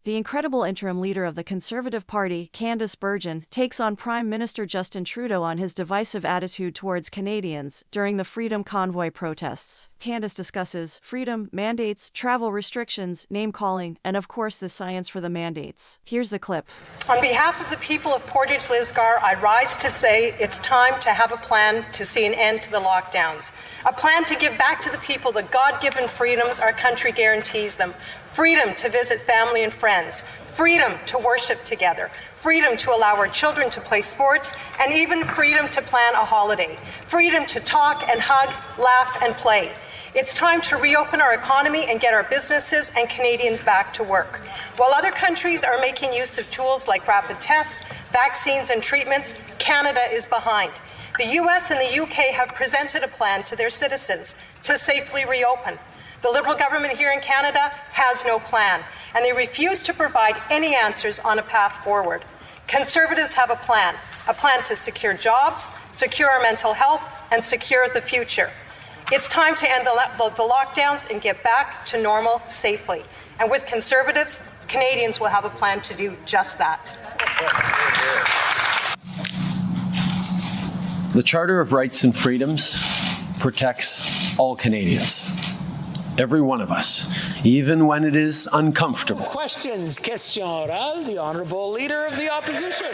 the incredible interim leader of the Conservative Party, Candice Bergen, takes on Prime Minister Justin Trudeau on his divisive attitude towards Canadians during the Freedom Convoy protests. Candice discusses freedom, mandates, travel restrictions, name-calling, and of course the science for the mandates. Here's the clip. On behalf of the people of Portage-Lisgar, I rise to say it's time to have a plan to see an end to the lockdowns. A plan to give back to the people the God-given freedoms our country guarantees them. Freedom to visit family and friends. Freedom to worship together. Freedom to allow our children to play sports, and even freedom to plan a holiday. Freedom to talk and hug, laugh and play. It's time to reopen our economy and get our businesses and Canadians back to work. While other countries are making use of tools like rapid tests, vaccines and treatments, Canada is behind. The US and the UK have presented a plan to their citizens to safely reopen. The Liberal government here in Canada has no plan, and they refuse to provide any answers on a path forward. Conservatives have a plan to secure jobs, secure our mental health, and secure the future. It's time to end the lockdowns and get back to normal safely. And with Conservatives, Canadians will have a plan to do just that. The Charter of Rights and Freedoms protects all Canadians. Every one of us, even when it is uncomfortable. Questions. Question orale. The Honourable Leader of the Opposition.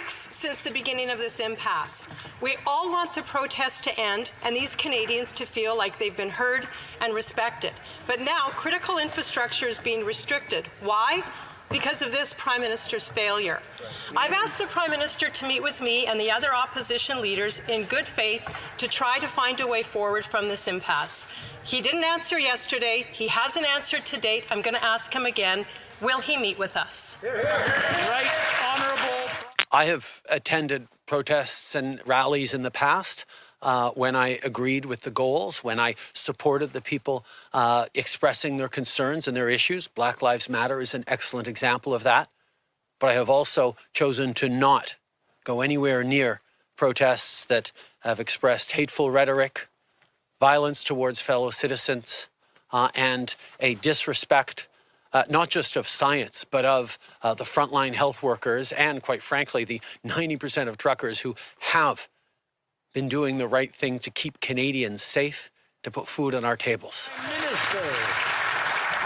Since the beginning of this impasse. We all want the protests to end and these Canadians to feel like they've been heard and respected. But now critical infrastructure is being restricted. Why? Because of this Prime Minister's failure. I've asked the Prime Minister to meet with me and the other opposition leaders in good faith to try to find a way forward from this impasse. He didn't answer yesterday. He hasn't answered to date. I'm going to ask him again. Will he meet with us? Right, Honourable. I have attended protests and rallies in the past when I agreed with the goals, when I supported the people expressing their concerns and their issues. Black Lives Matter is an excellent example of that. But I have also chosen to not go anywhere near protests that have expressed hateful rhetoric, violence towards fellow citizens, and a disrespect not just of science, but of the frontline health workers and, quite frankly, the 90% of truckers who have been doing the right thing to keep Canadians safe, to put food on our tables. Minister.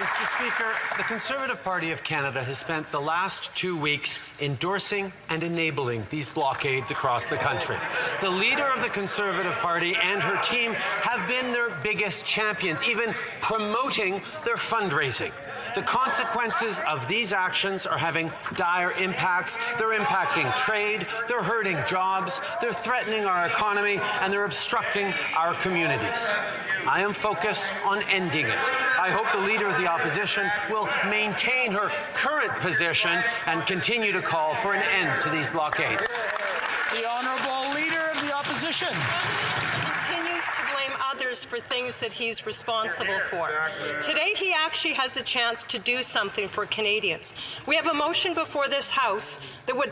Mr. Speaker, the Conservative Party of Canada has spent the last 2 weeks endorsing and enabling these blockades across the country. The leader of the Conservative Party and her team have been their biggest champions, even promoting their fundraising. The consequences of these actions are having dire impacts. They're impacting trade, they're hurting jobs, they're threatening our economy, and they're obstructing our communities. I am focused on ending it. I hope the Leader of the Opposition will maintain her current position and continue to call for an end to these blockades. The Honourable Leader of the Opposition. Continues to blame others for things that he's responsible for. Today, he actually has a chance to do something for Canadians. We have a motion before this House that would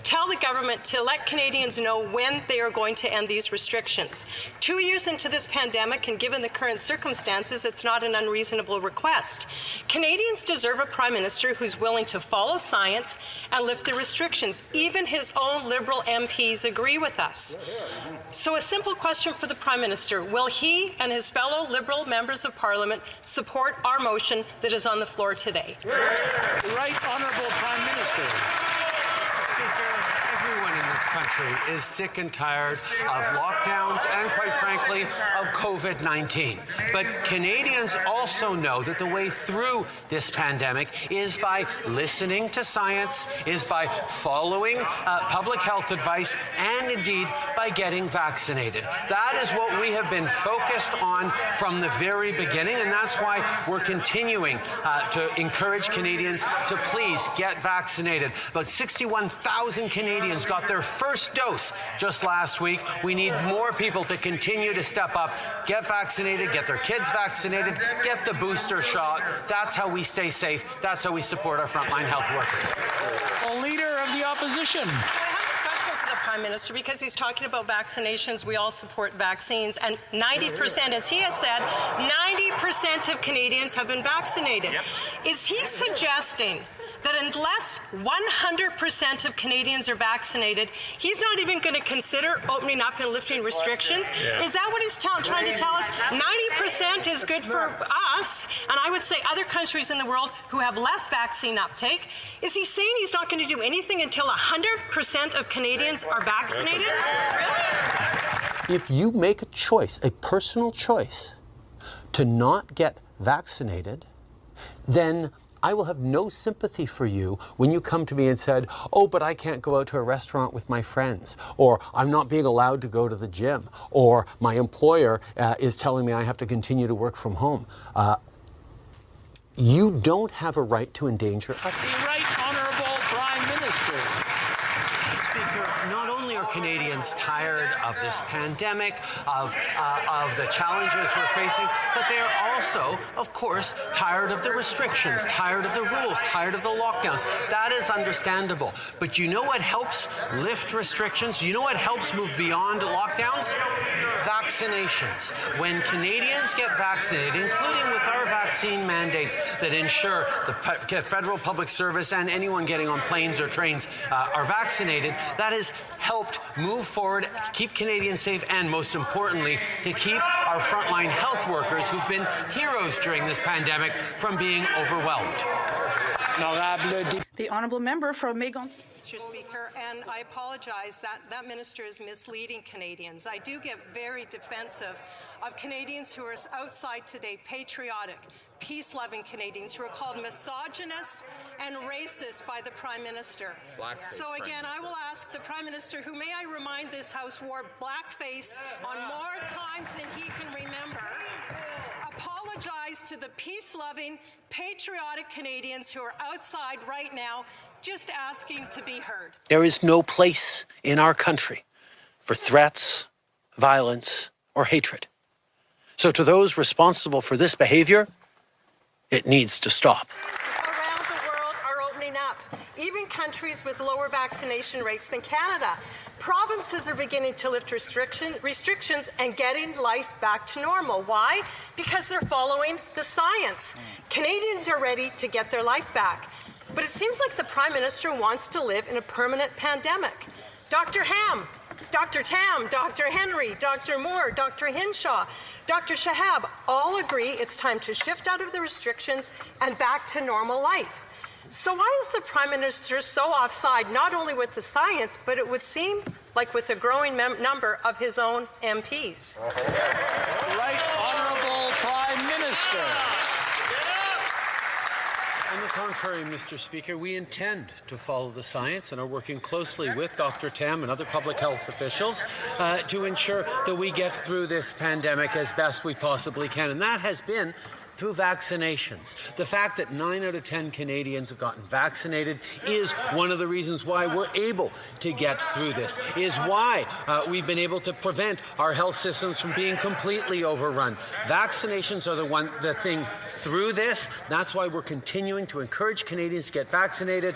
tell the government to let Canadians know when they are going to end these restrictions. 2 years into this pandemic, and given the current circumstances, it's not an unreasonable request. Canadians deserve a Prime Minister who's willing to follow science and lift the restrictions. Even his own Liberal MPs agree with us. So a simple question for the Prime Minister. Will he and his fellow Liberal members of Parliament support our motion that is on the floor today? Right, Honourable Prime Minister. Everyone in this country is sick and tired of lockdowns and, quite frankly, of COVID-19. But Canadians also know that the way through this pandemic is by listening to science, is by following public health advice, and indeed by getting vaccinated. That is what we have been focused on from the very beginning, and that's why we're continuing to encourage Canadians to please get vaccinated. About 61,000 Canadians got their first dose just last week. We need more people to continue to step up, get vaccinated, get their kids vaccinated, get the booster shot. That's how we stay safe. That's how we support our frontline health workers. The Leader of the Opposition. So I have a question for the Prime Minister, because he's talking about vaccinations. We all support vaccines, and 90%, as he has said, 90% of Canadians have been vaccinated. Yep. Is he suggesting that unless 100% of Canadians are vaccinated, he's not even going to consider opening up and lifting restrictions? Yeah. Is that what he's trying to tell us? 90% is good for us, and I would say other countries in the world who have less vaccine uptake. Is he saying he's not going to do anything until 100% of Canadians are vaccinated? Really? If you make a choice, a personal choice, to not get vaccinated, then I will have no sympathy for you when you come to me and said, oh, but I can't go out to a restaurant with my friends, or I'm not being allowed to go to the gym, or my employer is telling me I have to continue to work from home. You don't have a right to endanger others. The Right Honourable Prime Minister. Speaker, not only are Canadians tired of this pandemic, of the challenges we're facing, but they are also, of course, tired of the restrictions, tired of the rules, tired of the lockdowns. That is understandable. But you know what helps lift restrictions? You know what helps move beyond lockdowns? Vaccinations. When Canadians get vaccinated, including with our vaccine mandates that ensure the federal public service and anyone getting on planes or trains are vaccinated, that has helped move forward, keep Canadians safe, and most importantly, to keep our frontline health workers who've been heroes during this pandemic from being overwhelmed. The honourable member from Mégantic. Mr. Speaker, and I apologize that minister is misleading Canadians. I do get very defensive of Canadians who are outside today, patriotic, peace-loving Canadians who are called misogynist and racist by the Prime Minister. Blackface, so again, I will ask the Prime Minister, who, may I remind this House, wore blackface on more times than he can remember, apologize to the peace-loving, patriotic Canadians who are outside right now just asking to be heard. There is no place in our country for threats, violence, or hatred. So to those responsible for this behavior, it needs to stop. Around the world are opening up, even countries with lower vaccination rates than Canada. Provinces are beginning to lift restrictions and getting life back to normal. Why? Because they're following the science. Canadians are ready to get their life back. But it seems like the Prime Minister wants to live in a permanent pandemic. Dr. Ham, Dr. Tam, Dr. Henry, Dr. Moore, Dr. Hinshaw, Dr. Shahab all agree it's time to shift out of the restrictions and back to normal life. So why is the Prime Minister so offside, not only with the science, but it would seem like with a growing number of his own MPs? Right Honourable Prime Minister. On the contrary, Mr. Speaker, we intend to follow the science and are working closely with Dr. Tam and other public health officials to ensure that we get through this pandemic as best we possibly can. And that has been through vaccinations. The fact that 9 out of 10 Canadians have gotten vaccinated is one of the reasons why we're able to get through this, is why we've been able to prevent our health systems from being completely overrun. Vaccinations are the thing through this. That's why we're continuing to encourage Canadians to get vaccinated.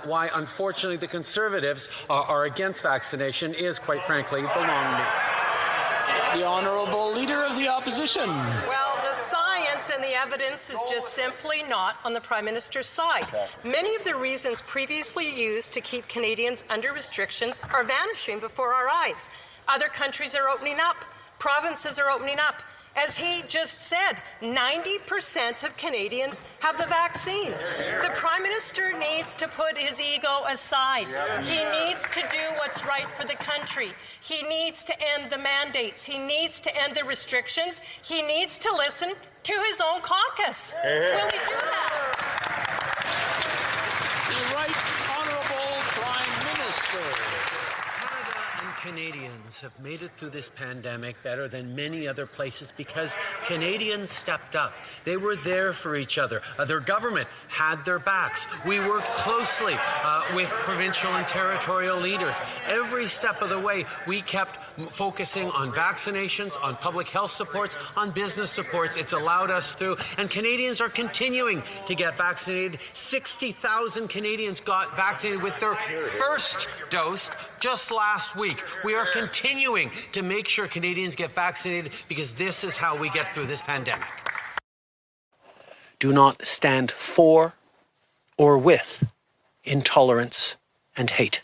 Why, unfortunately, the Conservatives are against vaccination is, quite frankly, beyond me. The Honourable Leader of the Opposition. Well, the science and the evidence is just simply not on the Prime Minister's side. Many of the reasons previously used to keep Canadians under restrictions are vanishing before our eyes. Other countries are opening up. Provinces are opening up. As he just said, 90% of Canadians have the vaccine. The Prime Minister needs to put his ego aside. He needs to do what's right for the country. He needs to end the mandates. He needs to end the restrictions. He needs to listen to his own caucus. Will he do that? The Right Honourable Prime Minister. Canada and Canadians have made it through this pandemic better than many other places because Canadians stepped up. They were there for each other. Their government had their backs. We worked closely with provincial and territorial leaders. Every step of the way, we kept focusing on vaccinations, on public health supports, on business supports. It's allowed us through, and Canadians are continuing to get vaccinated. 60,000 Canadians got vaccinated with their first dose just last week. We are continuing to make sure Canadians get vaccinated because this is how we get through this pandemic. Do not stand for or with intolerance and hate.